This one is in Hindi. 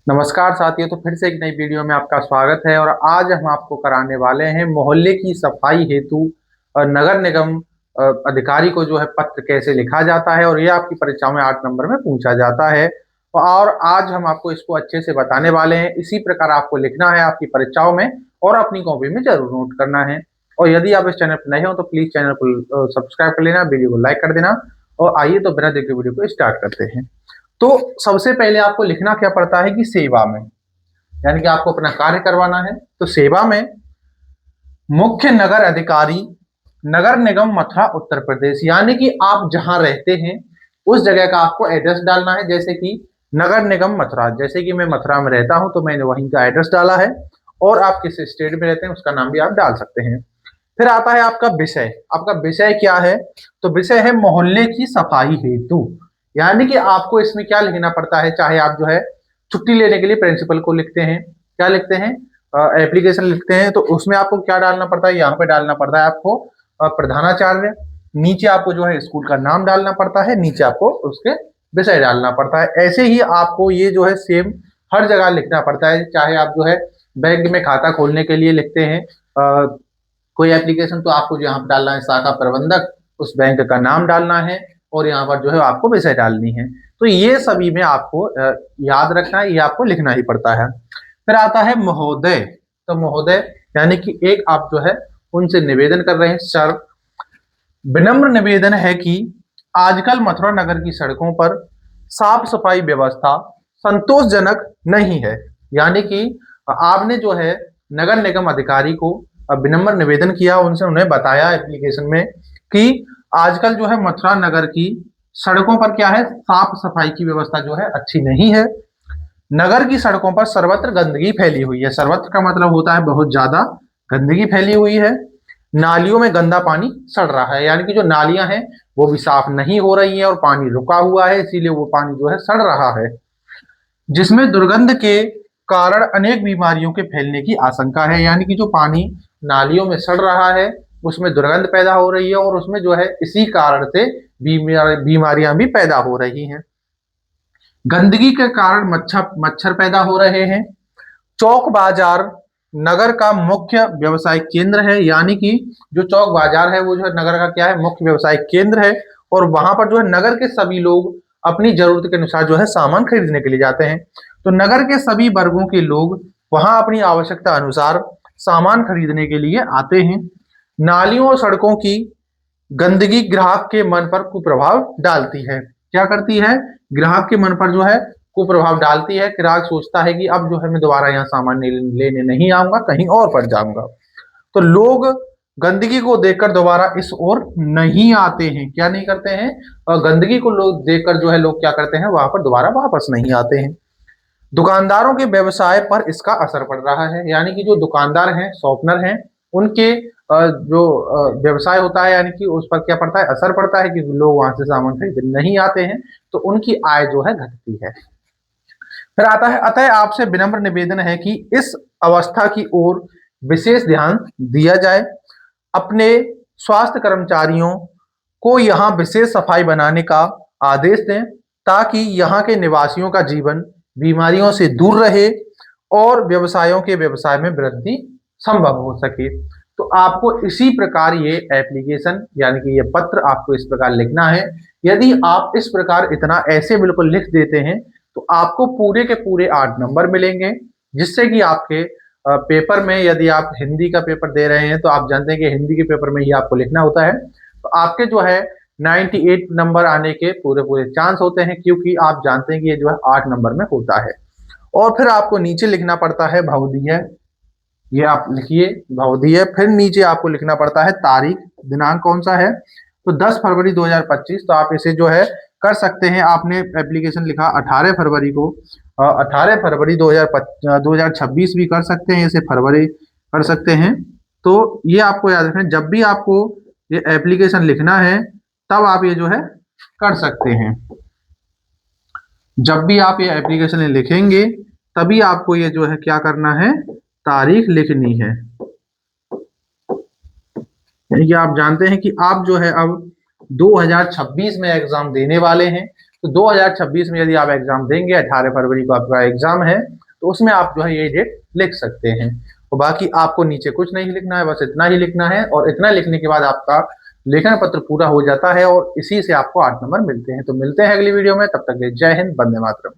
नमस्कार साथियों। तो फिर से एक नई वीडियो में आपका स्वागत है और आज हम आपको कराने वाले हैं मोहल्ले की सफाई हेतु नगर निगम अधिकारी को जो है पत्र कैसे लिखा जाता है और ये आपकी परीक्षाओं में 8 नंबर में पूछा जाता है। और आज हम आपको इसको अच्छे से बताने वाले हैं। इसी प्रकार आपको लिखना है आपकी परीक्षाओं में और अपनी कॉपी में जरूर नोट करना है। और यदि आप इस चैनल पर नए हो तो प्लीज चैनल को सब्सक्राइब कर लेना, वीडियो को लाइक कर देना। और आइए तो बिना देखे वीडियो को स्टार्ट करते हैं। तो सबसे पहले आपको लिखना क्या पड़ता है कि सेवा में, यानी कि आपको अपना कार्य करवाना है। तो सेवा में मुख्य नगर अधिकारी, नगर निगम मथुरा उत्तर प्रदेश, यानी कि आप जहां रहते हैं उस जगह का आपको एड्रेस डालना है। जैसे कि नगर निगम मथुरा, जैसे कि मैं मथुरा में रहता हूं तो मैंने वहीं का एड्रेस डाला है। और आप किस स्टेट में रहते हैं उसका नाम भी आप डाल सकते हैं। फिर आता है आपका विषय। आपका विषय क्या है? तो विषय है मोहल्ले की सफाई हेतु, यानी कि आपको इसमें क्या लिखना पड़ता है। चाहे आप जो है छुट्टी लेने के लिए प्रिंसिपल को लिखते हैं, क्या लिखते हैं, एप्लीकेशन लिखते हैं, तो उसमें आपको क्या डालना पड़ता है, यहाँ पे डालना पड़ता है आपको प्रधानाचार्य। नीचे आपको जो है स्कूल का नाम डालना पड़ता है, नीचे आपको उसके विषय डालना पड़ता है। ऐसे ही आपको ये जो है सेम हर जगह लिखना पड़ता है। चाहे आप जो है बैंक में खाता खोलने के लिए लिखते हैं कोई एप्लीकेशन, तो आपको यहाँ पर डालना है शाखा प्रबंधक, उस बैंक का नाम डालना है और यहाँ पर जो है आपको विषय डालनी है। तो ये सभी में आपको याद रखना है, ये आपको लिखना ही पड़ता है। फिर आता है महोदय। तो महोदय यानी कि एक आप जो है उनसे निवेदन कर रहे हैं, सर विनम्र निवेदन है कि आजकल मथुरा नगर की सड़कों पर साफ सफाई व्यवस्था संतोषजनक नहीं है। यानी कि आपने जो है नगर निगम अधिकारी को विनम्र निवेदन किया, उनसे उन्हें बताया एप्लीकेशन में कि आजकल जो है मथुरा नगर की सड़कों पर क्या है, साफ सफाई की व्यवस्था जो है अच्छी नहीं है। नगर की सड़कों पर सर्वत्र गंदगी फैली हुई है। सर्वत्र का मतलब होता है बहुत ज्यादा गंदगी फैली हुई है। नालियों में गंदा पानी सड़ रहा है, यानी कि जो नालियां हैं वो भी साफ नहीं हो रही हैं और पानी रुका हुआ है, इसीलिए वो पानी जो है सड़ रहा है, जिसमें दुर्गंध के कारण अनेक बीमारियों के फैलने की आशंका है। यानी कि जो पानी नालियों में सड़ रहा है उसमें दुर्गंध पैदा हो रही है और उसमें जो है इसी कारण से बीमारियां भी पैदा हो रही हैं। गंदगी के कारण मच्छर मच्छर पैदा हो रहे हैं। चौक बाजार नगर का मुख्य व्यवसायिक केंद्र है, यानी कि जो चौक बाजार है वो जो है नगर का क्या है, मुख्य व्यवसायिक केंद्र है। और वहां पर जो है नगर के सभी लोग अपनी जरूरत के अनुसार जो है सामान खरीदने के लिए जाते हैं। तो नगर के सभी वर्गों के लोग वहां अपनी आवश्यकता अनुसार सामान खरीदने के लिए आते हैं। नालियों और सड़कों की गंदगी ग्राहक के मन पर कुप्रभाव डालती है। क्या करती है? ग्राहक के मन पर जो है कुप्रभाव डालती है। ग्राहक सोचता है कि अब जो है मैं दोबारा यहाँ सामान लेने नहीं आऊंगा, कहीं और पर जाऊंगा। तो लोग गंदगी को देखकर दोबारा इस ओर नहीं आते हैं। क्या नहीं करते हैं? और गंदगी को लोग देखकर जो है लोग क्या करते हैं, वहां पर दोबारा वापस नहीं आते हैं। दुकानदारों के व्यवसाय पर इसका असर पड़ रहा है, यानी कि जो दुकानदार हैं, शॉपनर हैं, उनके जो व्यवसाय होता है, यानी कि उस पर क्या पड़ता है, असर पड़ता है कि लोग वहां से सामान खरीदने नहीं आते हैं, तो उनकी आय जो है घटती है। फिर आता है, अतः आपसे विनम्र निवेदन है कि इस अवस्था की ओर विशेष ध्यान दिया जाए। अपने स्वास्थ्य कर्मचारियों को यहाँ विशेष सफाई बनाने का आदेश दें, ताकि यहाँ के निवासियों का जीवन बीमारियों से दूर रहे और व्यवसायों के व्यवसाय में वृद्धि संभव हो सके। तो आपको इसी प्रकार ये एप्लीकेशन यानी कि ये पत्र आपको इस प्रकार लिखना है। यदि आप इस प्रकार इतना ऐसे बिल्कुल लिख देते हैं तो आपको पूरे के पूरे 8 नंबर मिलेंगे, जिससे कि आपके पेपर में, यदि आप हिंदी का पेपर दे रहे हैं तो आप जानते हैं कि हिंदी के पेपर में ही आपको लिखना होता है, तो आपके जो है 98 नंबर आने के पूरे पूरे चांस होते हैं, क्योंकि आप जानते हैं कि ये जो है 8 नंबर में होता है। और फिर आपको नीचे लिखना पड़ता है भवदीय, ये आप लिखिए भवदीय। फिर नीचे आपको लिखना पड़ता है तारीख, दिनांक कौन सा है, तो 10 फरवरी 2025। तो आप इसे जो है कर सकते हैं। आपने एप्लीकेशन लिखा 18 फरवरी को, 18 फरवरी 2026 भी कर सकते हैं, इसे फरवरी कर सकते हैं। तो ये आपको याद रखना, जब भी आपको ये एप्लीकेशन लिखना है तब आप ये जो है कर सकते हैं। जब भी आप ये एप्लीकेशन लिखेंगे तभी आपको ये जो है क्या करना है, तारीख लिखनी है। यानी कि आप जानते हैं कि आप जो है अब 2026 में एग्जाम देने वाले हैं। तो 2026 में यदि आप एग्जाम देंगे, 18 फरवरी को आपका एग्जाम है, तो उसमें आप जो है ये डेट लिख सकते हैं। तो बाकी आपको नीचे कुछ नहीं लिखना है, बस इतना ही लिखना है, और इतना लिखने के बाद आपका लेखन पत्र पूरा हो जाता है और इसी से आपको 8 नंबर मिलते हैं। तो मिलते हैं अगली वीडियो में, तब तक के लिए जय हिंद, वंदे मातरम।